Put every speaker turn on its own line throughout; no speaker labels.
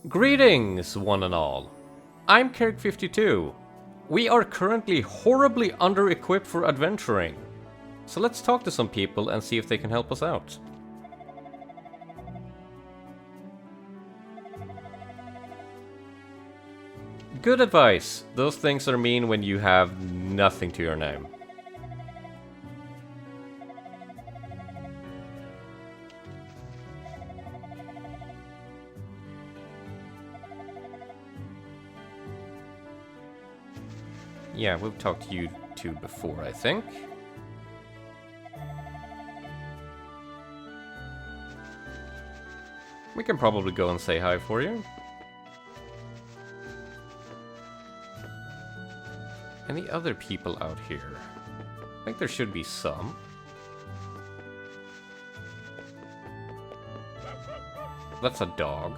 Greetings, one and all. I'm Kerrik52. We are currently horribly under-equipped for adventuring. So let's talk to some people and see if they can help us out. Good advice. Those things are mean when you have nothing to your name. Yeah, we've talked to you two before, I think. We can probably go and say hi for you. Any other people out here? I think there should be some. That's a dog.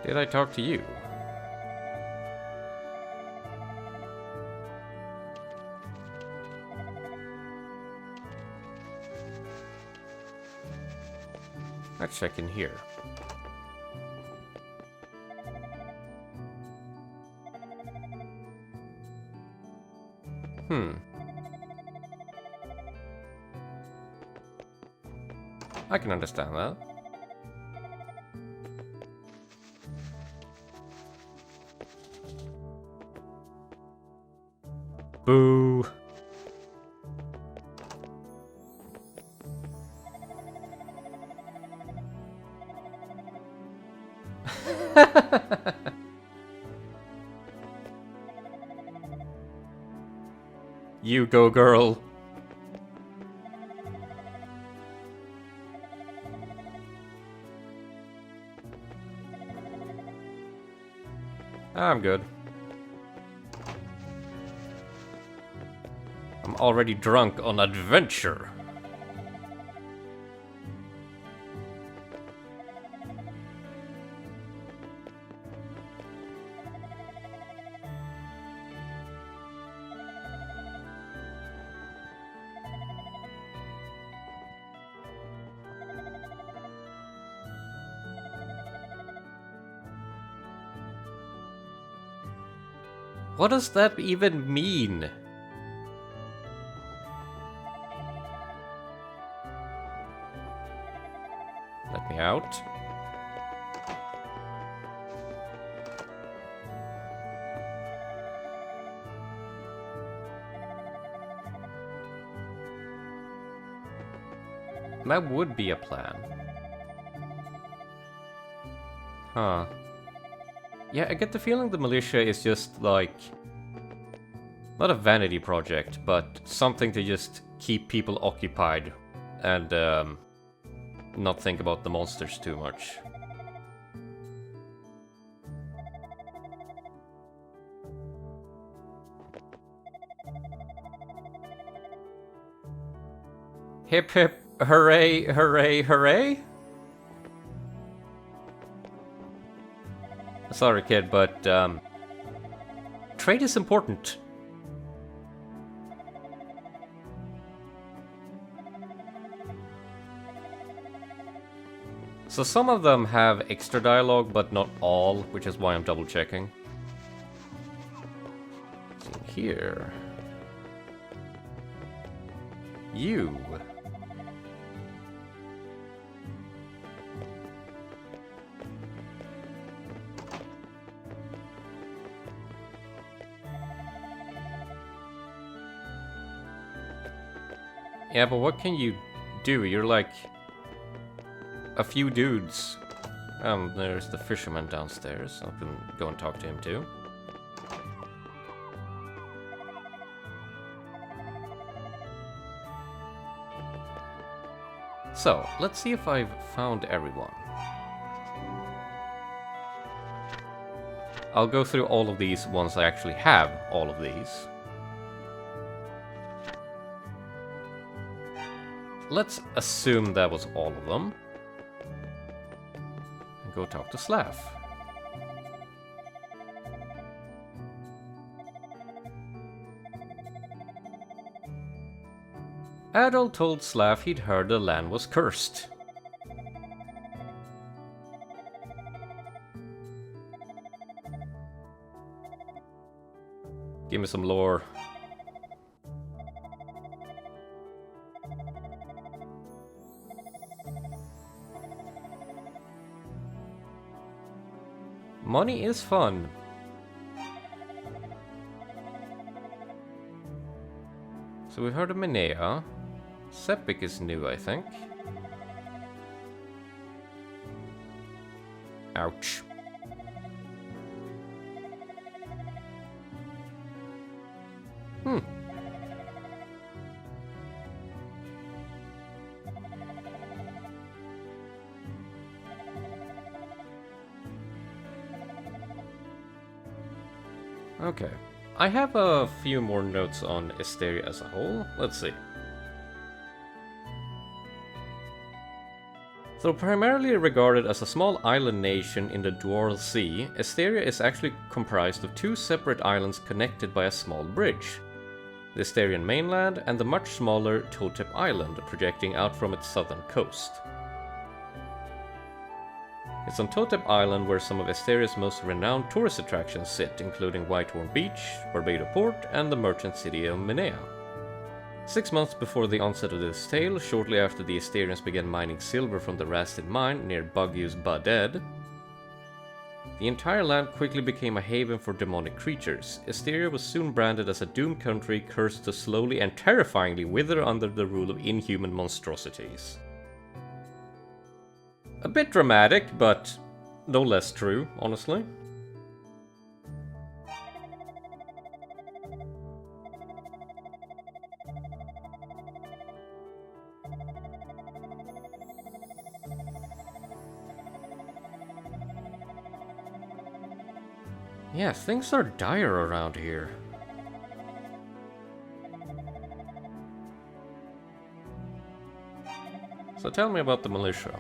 Did I talk to you? Let's check in here. I can understand that. Boo. You go, girl. I'm good. I'm already drunk on adventure. What does that even mean? Let me out. That would be a plan. Huh. Yeah, I get the feeling the militia is just like... not a vanity project, but something to just keep people occupied and not think about the monsters too much. Hip hip hooray, hooray, hooray! Sorry, kid, but trade is important. So some of them have extra dialogue, but not all, which is why I'm double checking. Here. You. Yeah, but what can you do? You're like a few dudes. There's the fisherman downstairs. I can go and talk to him too. So, let's see if I've found everyone. I'll go through all of these once I actually have all of these. Let's assume that was all of them. And go talk to Slav. Adol told Slav he'd heard the land was cursed. Give me some lore. Money is fun. So we heard of Minea. Zepik is new, I think. Ouch. Okay. I have a few more notes on Esteria as a whole. Let's see. Though primarily regarded as a small island nation in the Dural Sea, Esteria is actually comprised of two separate islands connected by a small bridge. The Esterian mainland and the much smaller Totep Island projecting out from its southern coast. It's on Totep Island where some of Esteria's most renowned tourist attractions sit, including Whitehorn Beach, Barbado Port, and the merchant city of Minea. 6 months before the onset of this tale, shortly after the Esterians began mining silver from the Rasted mine near Bagyu's Baded, the entire land quickly became a haven for demonic creatures. Esteria was soon branded as a doomed country cursed to slowly and terrifyingly wither under the rule of inhuman monstrosities. A bit dramatic, but no less true, honestly. Yeah, things are dire around here. So tell me about the militia.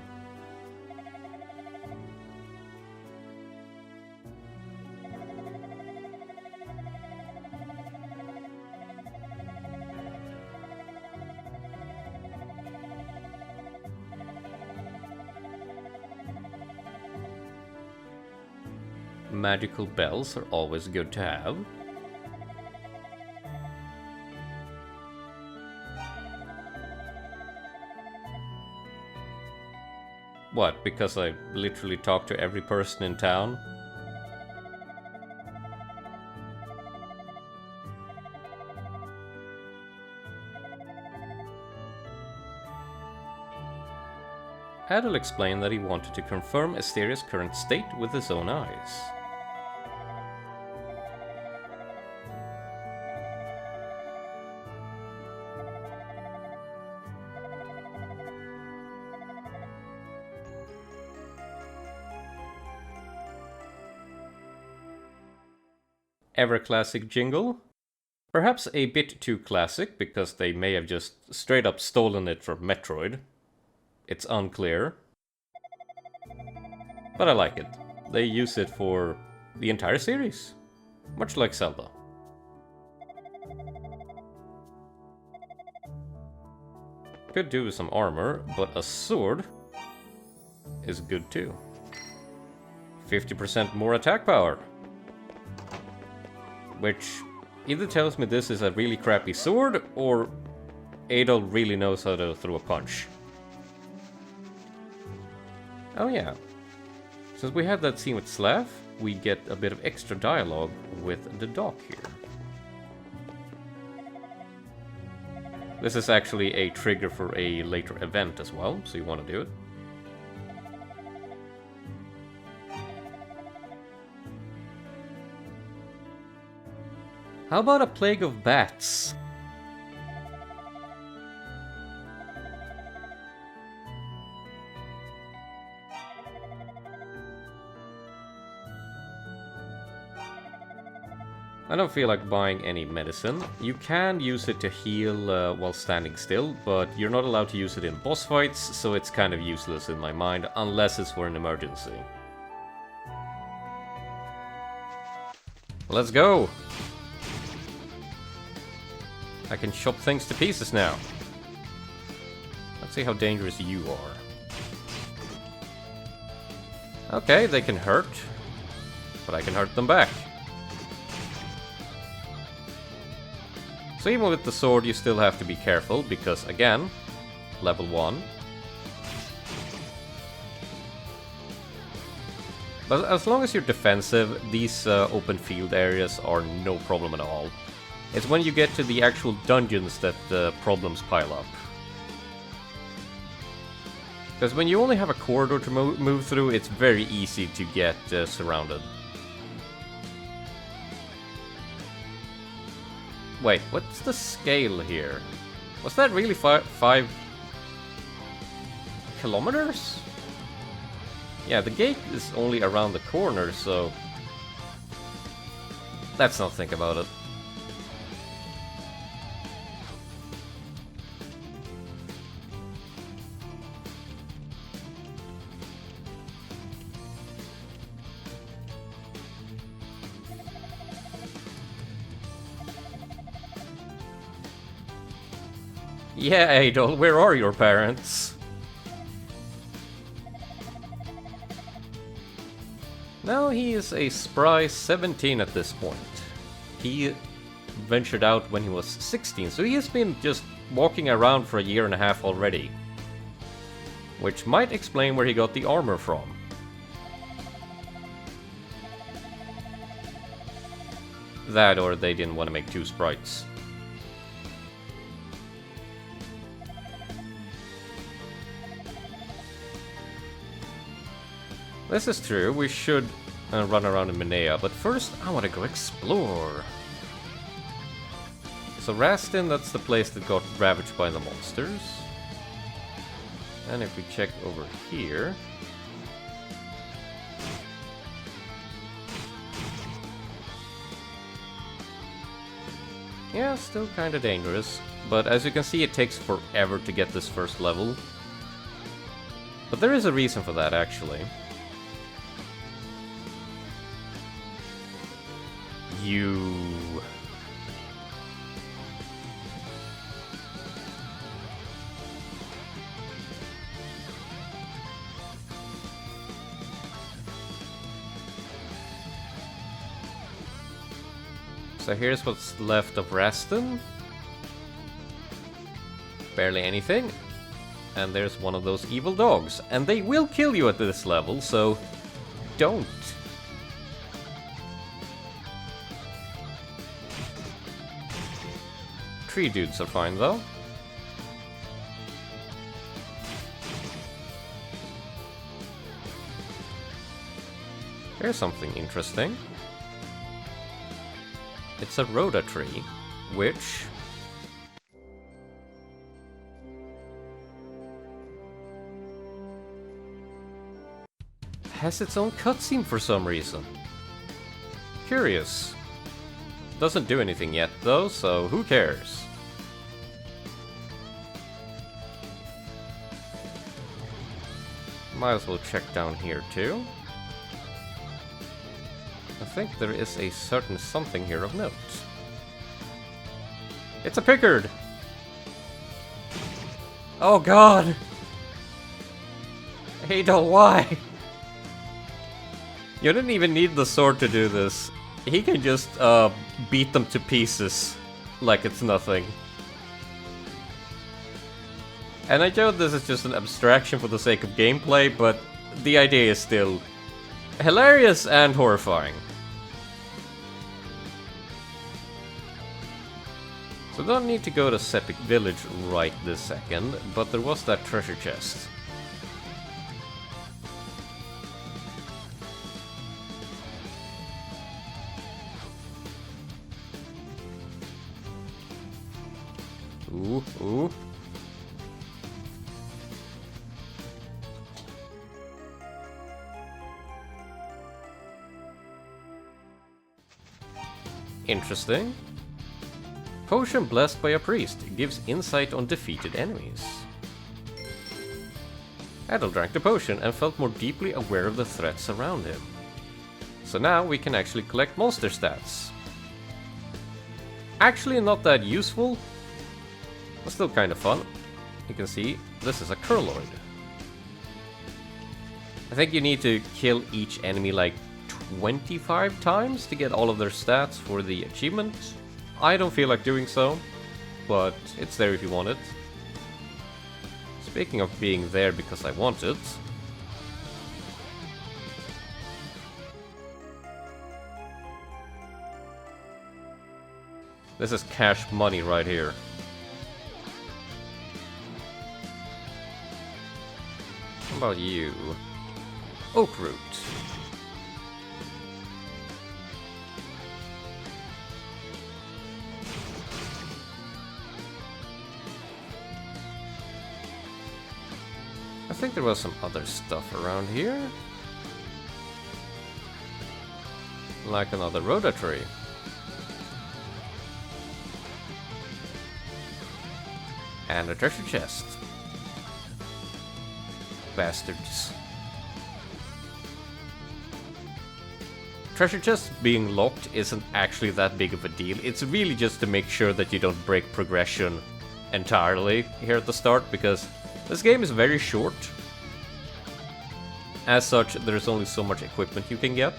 Magical bells are always good to have. What, because I literally talk to every person in town? Adol explained that he wanted to confirm Esteria's current state with his own eyes. Ever classic jingle? Perhaps a bit too classic, because they may have just straight up stolen it from Metroid. It's unclear. But I like it. They use it for the entire series. Much like Zelda. Could do with some armor, but a sword is good too. 50% more attack power. Which either tells me this is a really crappy sword, or Adol really knows how to throw a punch. Oh yeah. Since we have that scene with Slav, we get a bit of extra dialogue with the doc here. This is actually a trigger for a later event as well, so you want to do it. How about a plague of bats? I don't feel like buying any medicine. You can use it to heal while standing still, but you're not allowed to use it in boss fights, so it's kind of useless in my mind, unless it's for an emergency. Let's go! I can chop things to pieces now. See how dangerous you are. Okay, they can hurt, but I can hurt them back. So even with the sword, you still have to be careful, because again, level 1. But as long as you're defensive, these open field areas are no problem at all. It's when you get to the actual dungeons that the problems pile up. Because when you only have a corridor to move through, it's very easy to get surrounded. Wait, what's the scale here? Was that really 5 kilometers? Yeah, the gate is only around the corner, so... Let's not think about it. Yeah, Adol, where are your parents? Now he is a spry 17 at this point. He ventured out when he was 16, so he has been just walking around for a year and a half already. Which might explain where he got the armor from. That, or they didn't want to make 2 sprites. This is true, we should run around in Minea, but first I want to go explore. So Rastin, that's the place that got ravaged by the monsters. And if we check over here... Yeah, still kinda dangerous, but as you can see it takes forever to get this first level. But there is a reason for that, actually. So here's what's left of Rastin. Barely anything. And there's one of those evil dogs. And they will kill you at this level, so don't. Tree dudes are fine, though. Here's something interesting. It's a Rhoda tree, which... has its own cutscene for some reason. Curious. Doesn't do anything yet, though, so who cares? Might as well check down here, too. I think there is a certain something here of note. It's a Pickard! Oh god! Adol, why? You didn't even need the sword to do this. He can just, beat them to pieces like it's nothing. And I know this is just an abstraction for the sake of gameplay, but the idea is still hilarious and horrifying. So we don't need to go to Zepik Village right this second, but there was that treasure chest. Ooh, ooh. Interesting. Potion blessed by a priest gives insight on defeated enemies. Adol drank the potion and felt more deeply aware of the threats around him. So now we can actually collect monster stats. Actually not that useful, but still kind of fun. you can see this is a Curloid. I think you need to kill each enemy like 25 times to get all of their stats for the achievement. I don't feel like doing so, but it's there if you want it. Speaking of being there because I want it. This is cash money right here. How about you? Oak root. I think there was some other stuff around here. Like another Rhoda tree. And a treasure chest. Bastards. Treasure chest being locked isn't actually that big of a deal. It's really just to make sure that you don't break progression entirely here at the start, because this game is very short. As such, there's only so much equipment you can get.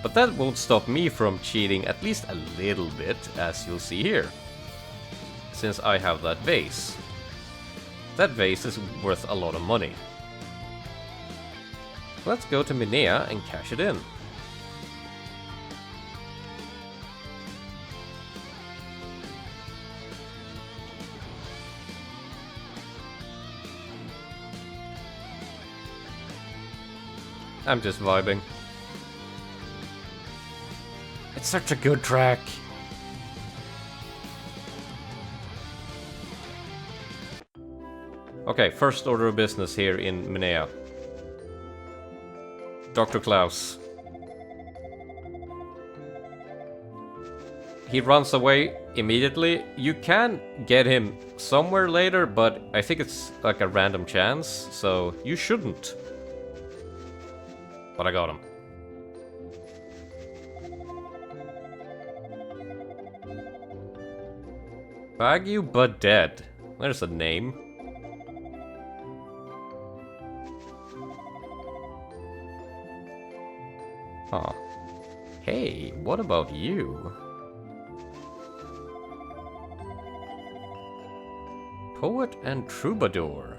But that won't stop me from cheating at least a little bit, as you'll see here. Since I have that vase. That vase is worth a lot of money. Let's go to Minea and cash it in. I'm just vibing. It's such a good track. Okay, first order of business here in Minea. Dr. Klaus. He runs away immediately. You can get him somewhere later, but I think it's like a random chance, so you shouldn't. But I got him. Bagyu but dead. There's a name. Huh. Hey, what about you? Poet and Troubadour.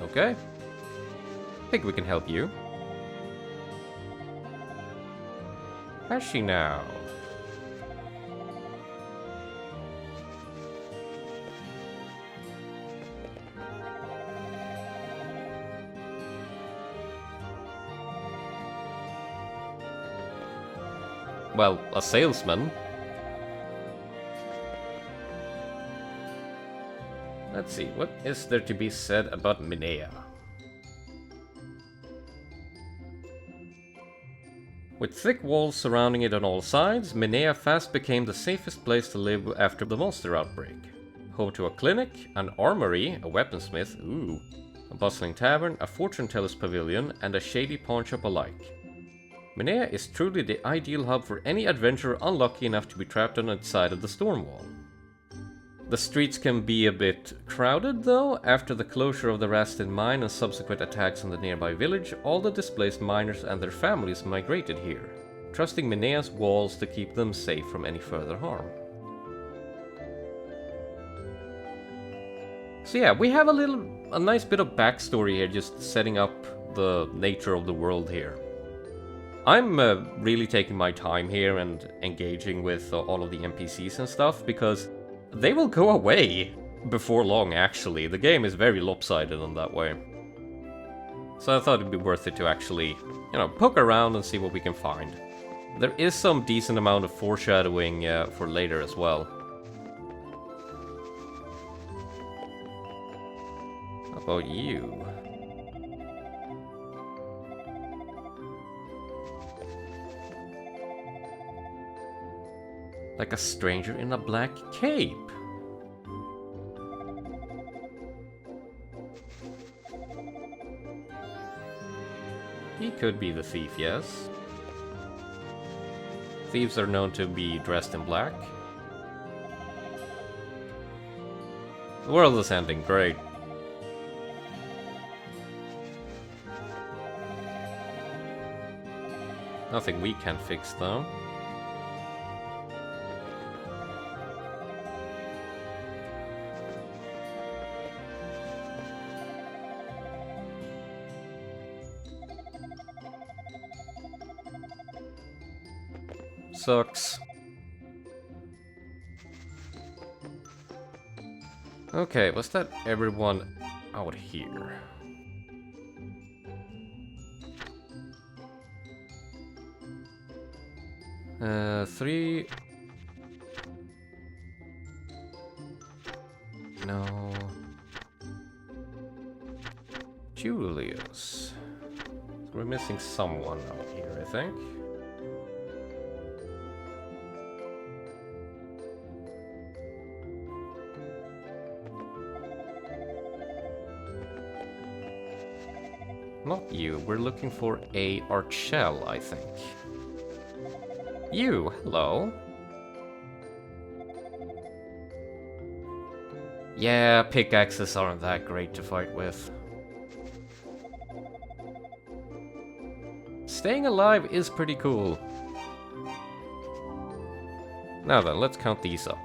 Okay. I think we can help you. Has she now? Well, a salesman. Let's see, what is there to be said about Minea? With thick walls surrounding it on all sides, Minea fast became the safest place to live after the monster outbreak. Home to a clinic, an armory, a weaponsmith, a bustling tavern, a fortune teller's pavilion, and a shady pawnshop alike. Minea is truly the ideal hub for any adventurer unlucky enough to be trapped on its side of the storm wall. The streets can be a bit crowded though. After the closure of the Rastin mine and subsequent attacks on the nearby village, all the displaced miners and their families migrated here, trusting Minea's walls to keep them safe from any further harm. So yeah, we have a nice bit of backstory here, just setting up the nature of the world here. I'm really taking my time here and engaging with all of the NPCs and stuff, because they will go away before long, actually. The game is very lopsided in that way. So I thought it'd be worth it to actually, poke around and see what we can find. There is some decent amount of foreshadowing for later as well. How about you? Like a stranger in a black cape. could be the thief, yes. Thieves are known to be dressed in black. The world is ending, great. Nothing we can fix, though. Sucks. Okay, was that everyone out here? Three... No... Julius... We're missing someone out here, I think. Not you, we're looking for a Archel, I think. You, hello. Yeah, pickaxes aren't that great to fight with. Staying alive is pretty cool. Now then, let's count these up.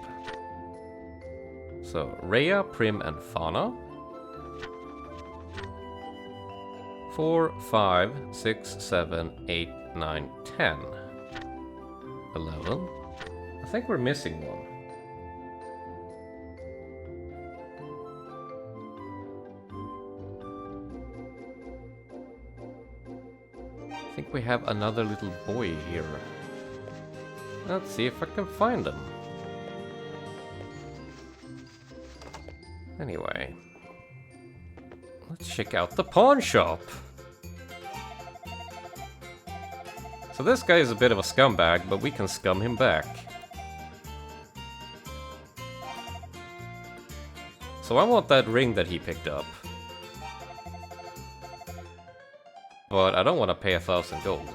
So, Rhea, Prim, and Fauna. 4, 5, 6, 7, 8, 9, 10. 11. I think we're missing one. I think we have another little boy here. Let's see if I can find him. Anyway. Let's check out the pawn shop. So this guy is a bit of a scumbag, but we can scum him back. So I want that ring that he picked up. But I don't want to pay 1,000 gold.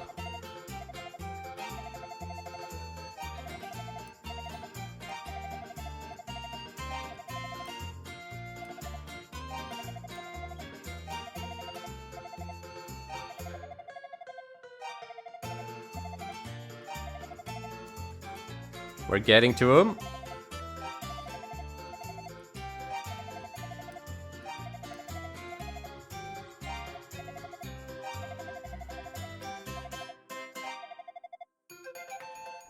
We're getting to him.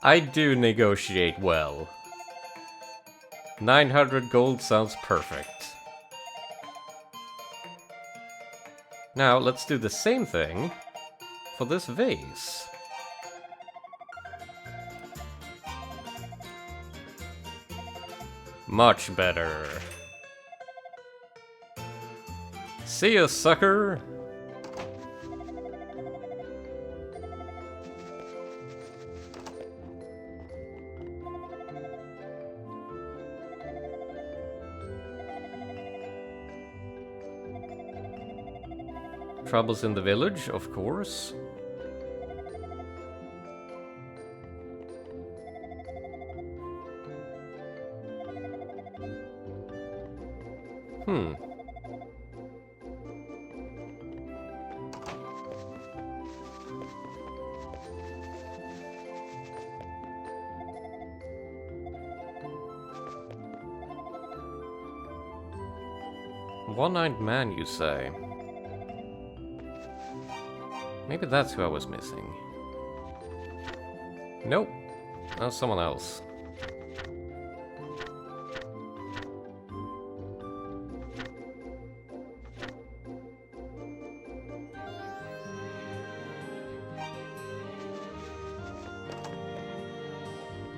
I do negotiate well. 900 gold sounds perfect. Now let's do the same thing for this vase. Much better. See ya, sucker! Troubles in the village, of course. One-eyed man, you say? Maybe that's who I was missing. Nope. That was someone else.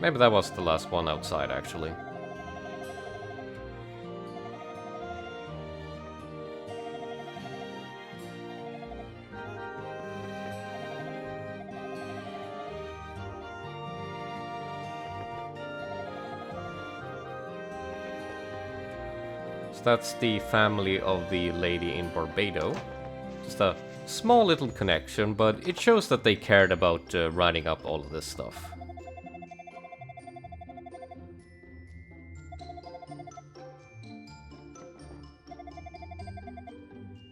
Maybe that was the last one outside, actually. So that's the family of the lady in Barbado. Just a Small little connection, but it shows that they cared about writing up all of this stuff.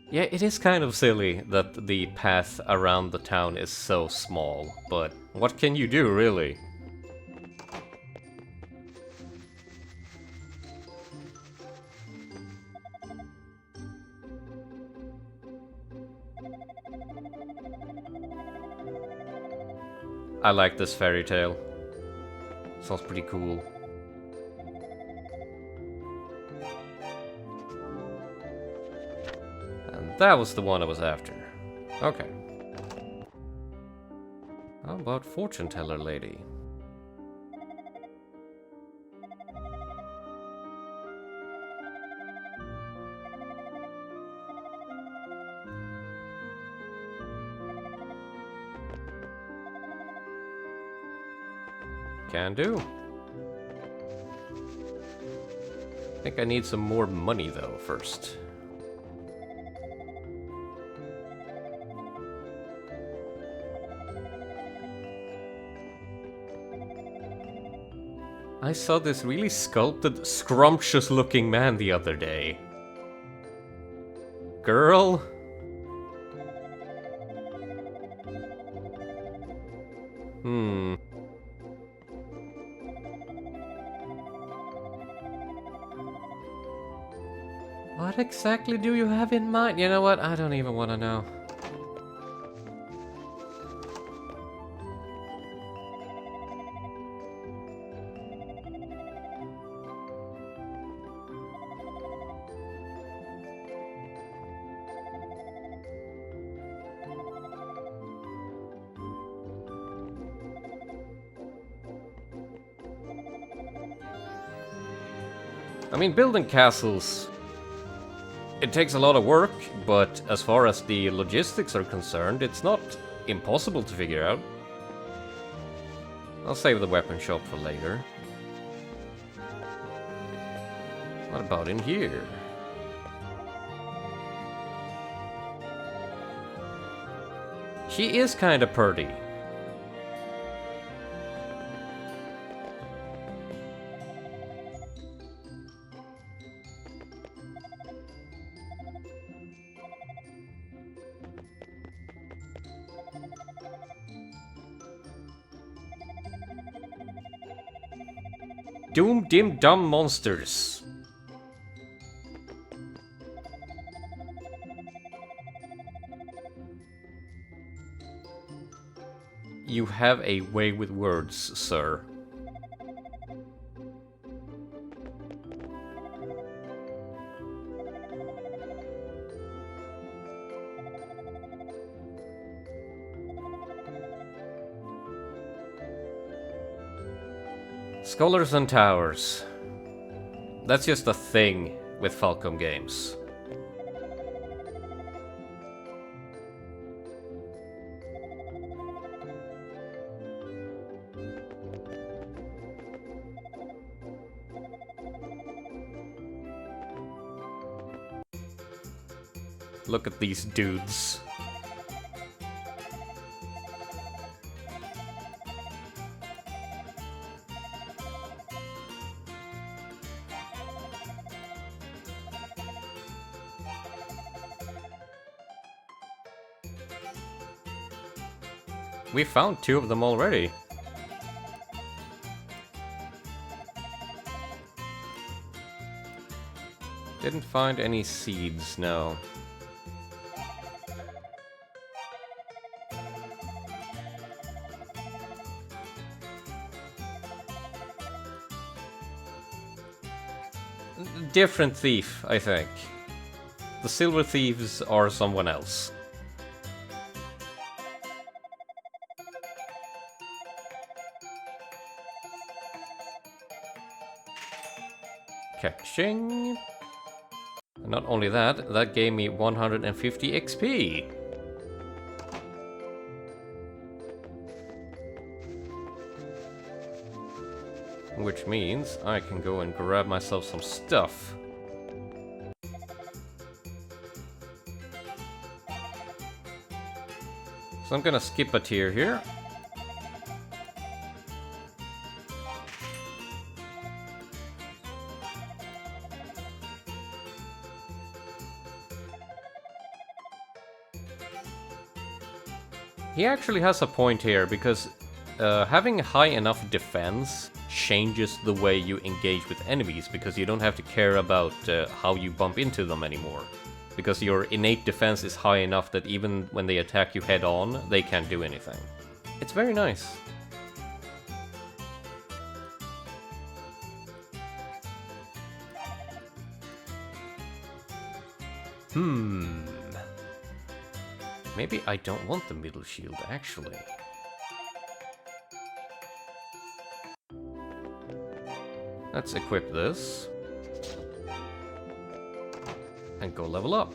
Yeah, it is kind of silly that the path around the town is so small, but what can you do, really? I like this fairy tale. Sounds pretty cool. And that was the one I was after. Okay. How about fortune teller lady? Can do. I think I need some more money though first. I saw this really sculpted, scrumptious looking man the other day. Girl? What exactly do you have in mind? You know what? I don't even want to know. I mean, building castles, it takes a lot of work, but as far as the logistics are concerned, it's not impossible to figure out. I'll save the weapon shop for later. What about in here? She is kinda pretty. Doom Dim Dum Monsters. You have a way with words, sir. Scholars and Towers. That's just a thing with Falcom games. Look at these dudes. We found 2 of them already. Didn't find any seeds, no. Different thief, I think. The silver thieves are someone else. Catching. Not only that, that gave me 150 XP. Which means I can go and grab myself some stuff. So I'm gonna skip a tier here. He actually has a point here, because having high enough defense changes the way you engage with enemies, because you don't have to care about how you bump into them anymore. Because your innate defense is high enough that even when they attack you head on, they can't do anything. It's very nice. Maybe I don't want the middle shield, actually. Let's equip this. And go level up.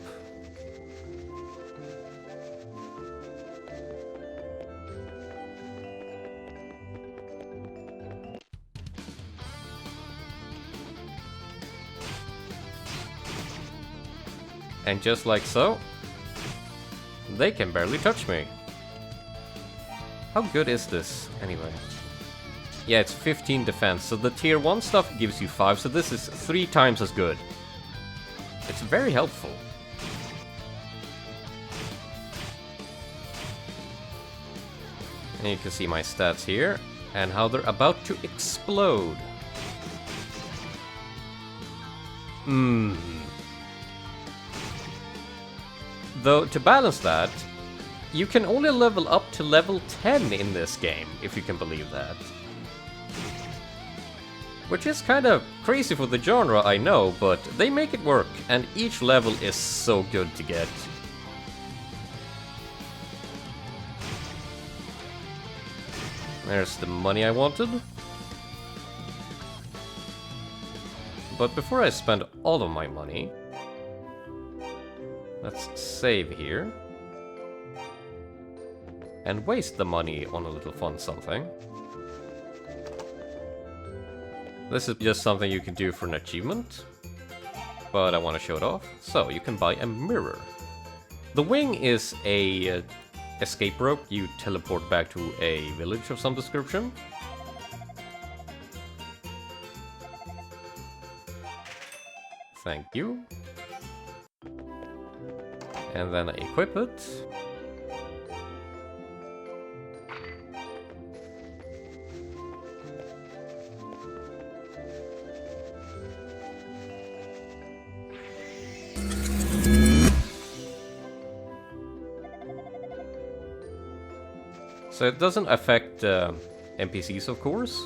And just like so, they can barely touch me. How good is this, anyway? Yeah, it's 15 defense, so the tier 1 stuff gives you 5, so this is 3 times as good. It's very helpful. And you can see my stats here, and how they're about to explode. Though, to balance that, you can only level up to level 10 in this game, if you can believe that. Which is kind of crazy for the genre, I know, but they make it work, and each level is so good to get. There's the money I wanted. But before I spend all of my money, let's save here. And waste the money on a little fun something. This is just something you can do for an achievement, but I want to show it off. So you can buy a mirror. The wing is a escape rope. You teleport back to a village of some description. Thank you. And then I equip it. So it doesn't affect NPCs, of course.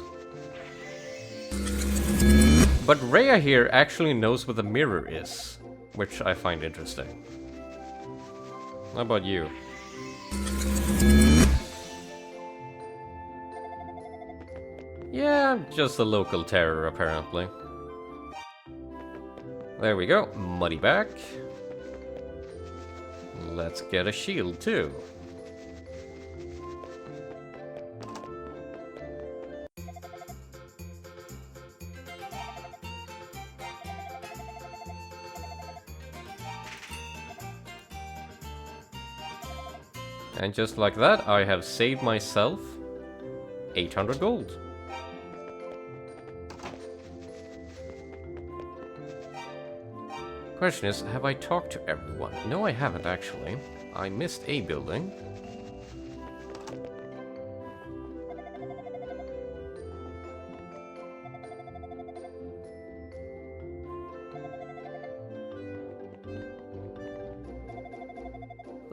But Rhea here actually knows what the mirror is, which I find interesting. How about you? Yeah, just a local terror, apparently. There we go, money back. Let's get a shield, too. And just like that, I have saved myself 800 gold. Question is, have I talked to everyone? No, I haven't actually. I missed a building.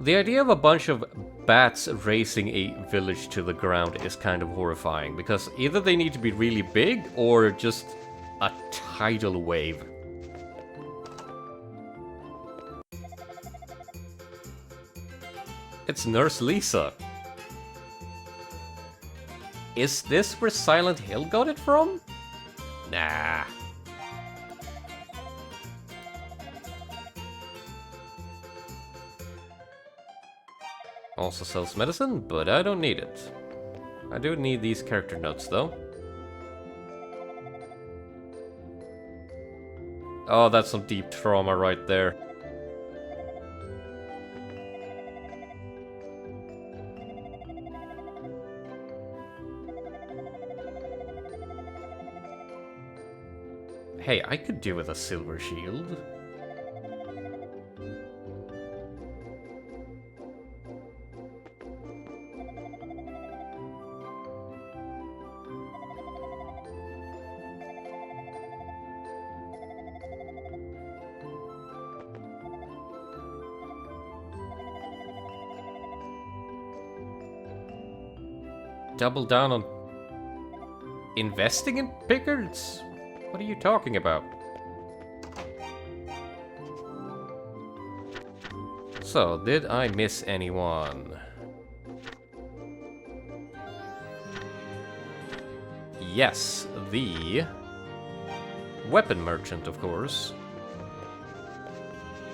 The idea of a bunch of bats racing a village to the ground is kind of horrifying, because either they need to be really big or just a tidal wave. It's Nurse Lisa. Is this where Silent Hill got it from? Nah. Also sells medicine, but I don't need it. I do need these character notes, though. Oh, that's some deep trauma right there. Hey, I could do with a silver shield. Double down on investing in Pickards? What are you talking about? So, did I miss anyone? Yes, the weapon merchant, of course.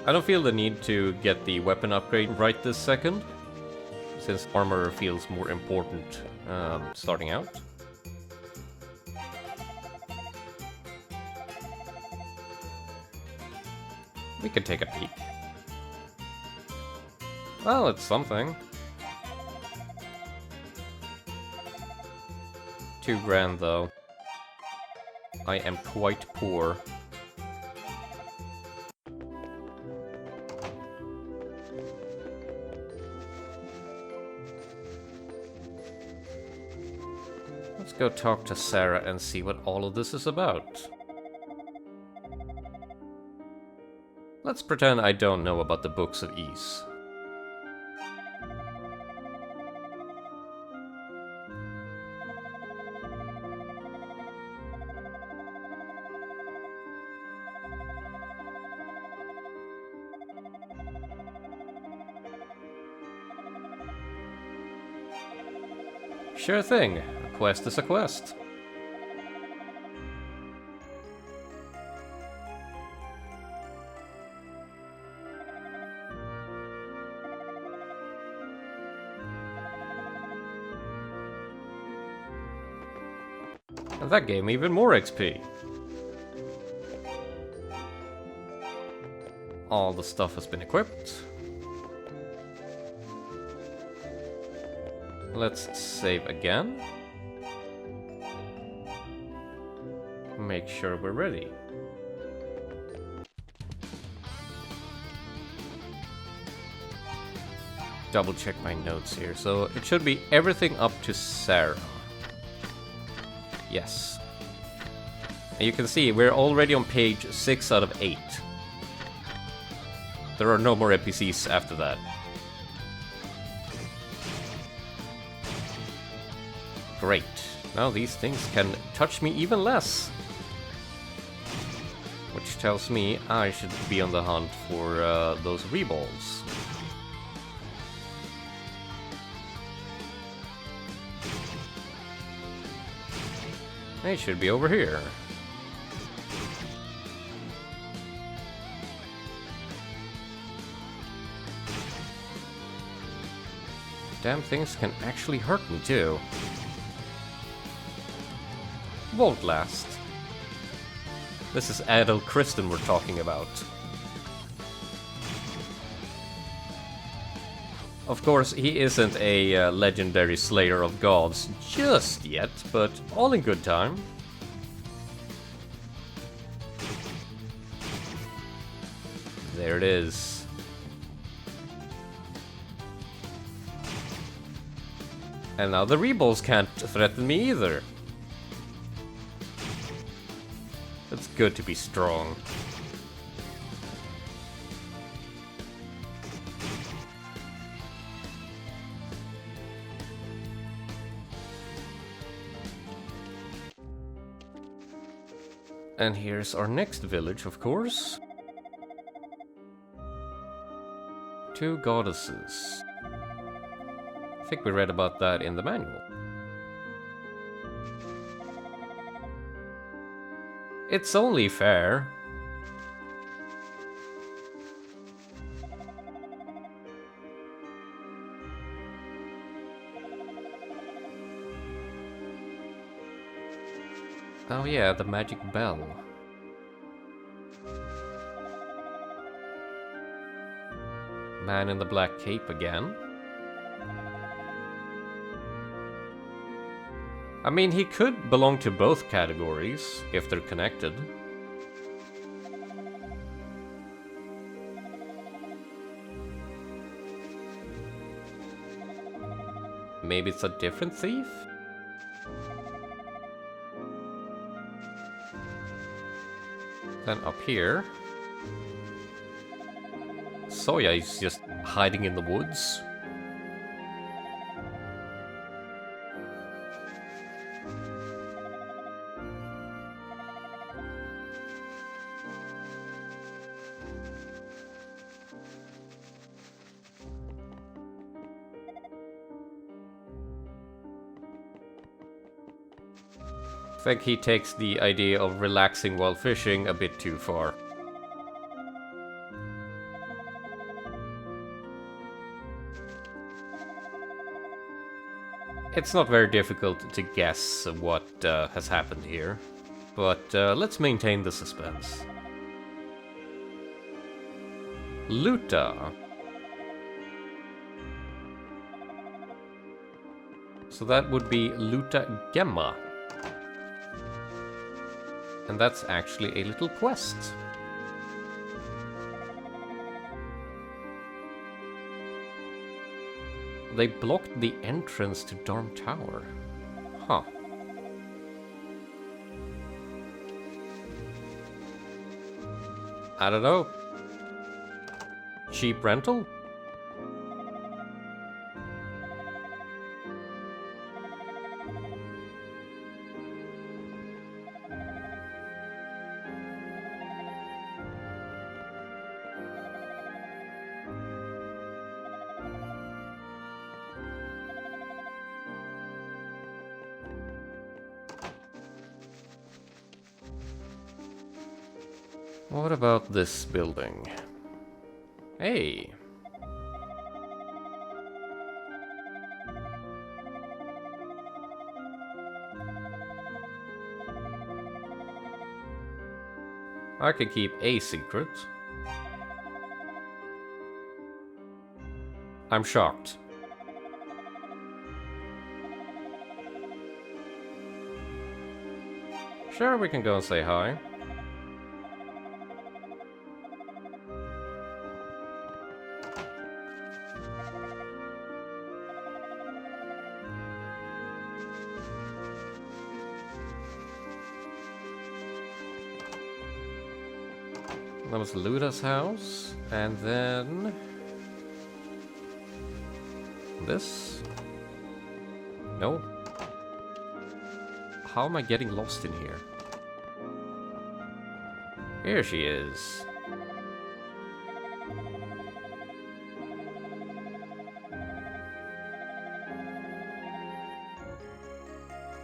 I don't feel the need to get the weapon upgrade right this second, since armor feels more important starting out. We can take a peek. Well, it's something. 2 grand though. I am quite poor. Let's go talk to Sara and see what all of this is about. Let's pretend I don't know about the Books of Ease. Sure thing. A quest is a quest. And that gave me even more XP. All the stuff has been equipped. Let's save again. Make sure we're ready. Double check my notes here. So it should be everything up to Sara. Yes. And you can see we're already on page 6 out of 8. There are no more NPCs after that. Great. Now these things can touch me even less. Which tells me I should be on the hunt for those reballs. They should be over here. Damn things can actually hurt me too. Won't last. This is Adel Kristen we're talking about. Of course, he isn't a legendary slayer of gods just yet, but all in good time. There it is. And now the reballs can't threaten me either. It's good to be strong. And here's our next village, of course. 2 goddesses. I think we read about that in the manual. It's only fair. Oh yeah, the magic bell. Man in the black cape again. I mean, he could belong to both categories, if they're connected. Maybe it's a different thief? Then up here... Soya is just hiding in the woods. I think he takes the idea of relaxing while fishing a bit too far. It's not very difficult to guess what has happened here, but let's maintain the suspense. Luta. So that would be Luta Gemma. And that's actually a little quest. They blocked the entrance to Darm Tower. Huh. I don't know. Cheap rental? What about this building? Hey! I can keep a secret. I'm shocked. Sure, we can go and say hi. That was Luda's house, and then this? No. How am I getting lost in here? Here she is.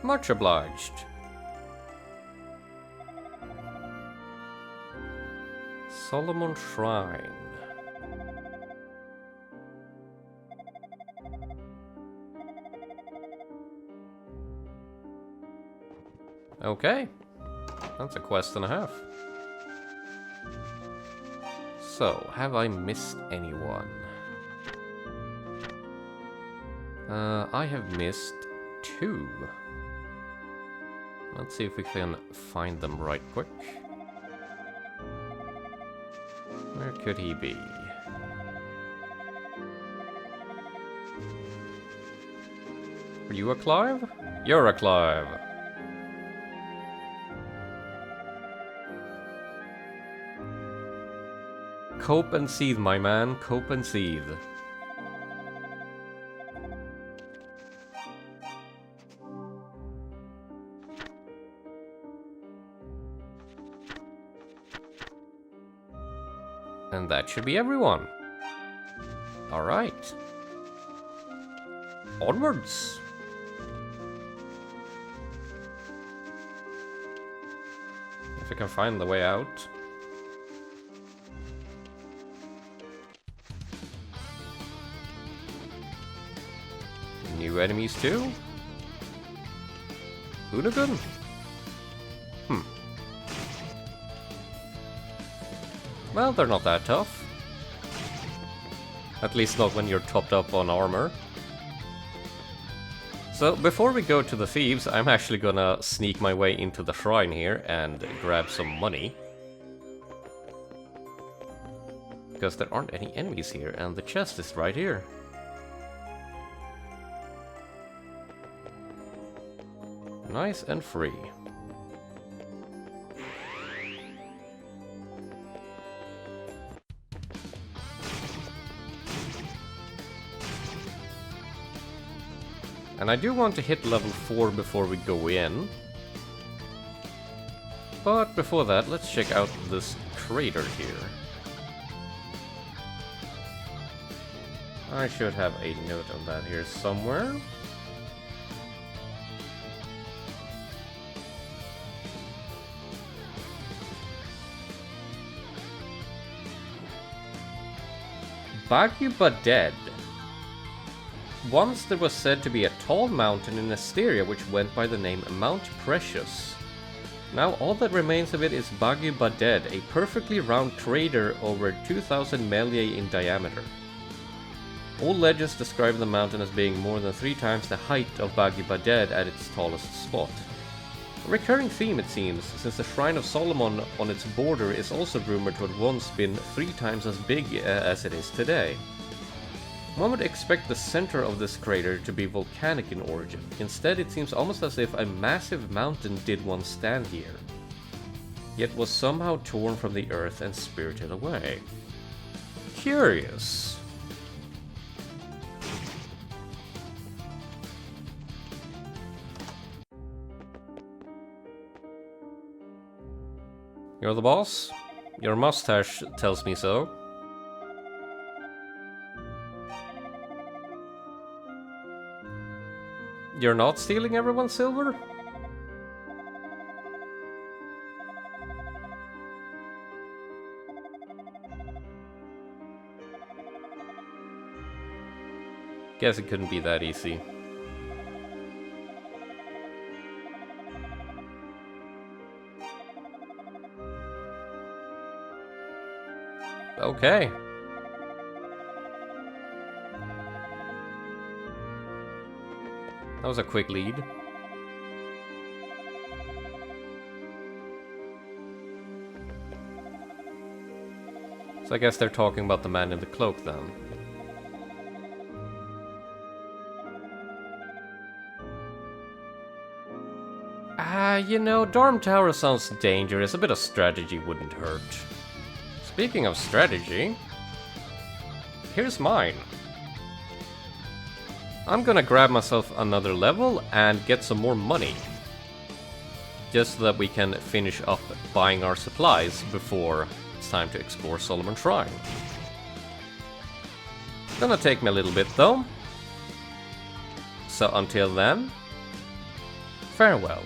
Much obliged. Solomon Shrine. Okay. That's a quest and a half. So, have I missed anyone? I have missed 2. Let's see if we can find them right quick. Where could he be? Are you a Clive? You're a Clive! Cope and seethe, my man. Cope and seethe. And that should be everyone. Alright. Onwards. If I can find the way out. New enemies too? Unagun? Well, they're not that tough. At least not when you're topped up on armor. So, before we go to the thieves, I'm actually gonna sneak my way into the shrine here and grab some money. Because there aren't any enemies here, and the chest is right here. Nice and free. And I do want to hit level 4 before we go in. But before that, let's check out this crater here. I should have a note on that here somewhere. Bagyu but dead. Once there was said to be a tall mountain in Asteria which went by the name Mount Precious. Now all that remains of it is Bagyu but dead, a perfectly round crater over 2,000 melee in diameter. All legends describe the mountain as being more than 3 times the height of Bagyu but dead at its tallest spot. A recurring theme it seems, since the Shrine of Solomon on its border is also rumored to have once been 3 times as big as it is today. One would expect the center of this crater to be volcanic in origin. Instead, it seems almost as if a massive mountain did once stand here, yet was somehow torn from the earth and spirited away. Curious. You're the boss? Your mustache tells me so. You're not stealing everyone's silver? Guess it couldn't be that easy. Okay. That was a quick lead. So I guess they're talking about the man in the cloak then. You know, Dorm Tower sounds dangerous. A bit of strategy wouldn't hurt. Speaking of strategy, here's mine. I'm gonna grab myself another level and get some more money. Just so that we can finish up buying our supplies before it's time to explore Solomon Shrine. Gonna take me a little bit though. So until then, farewell.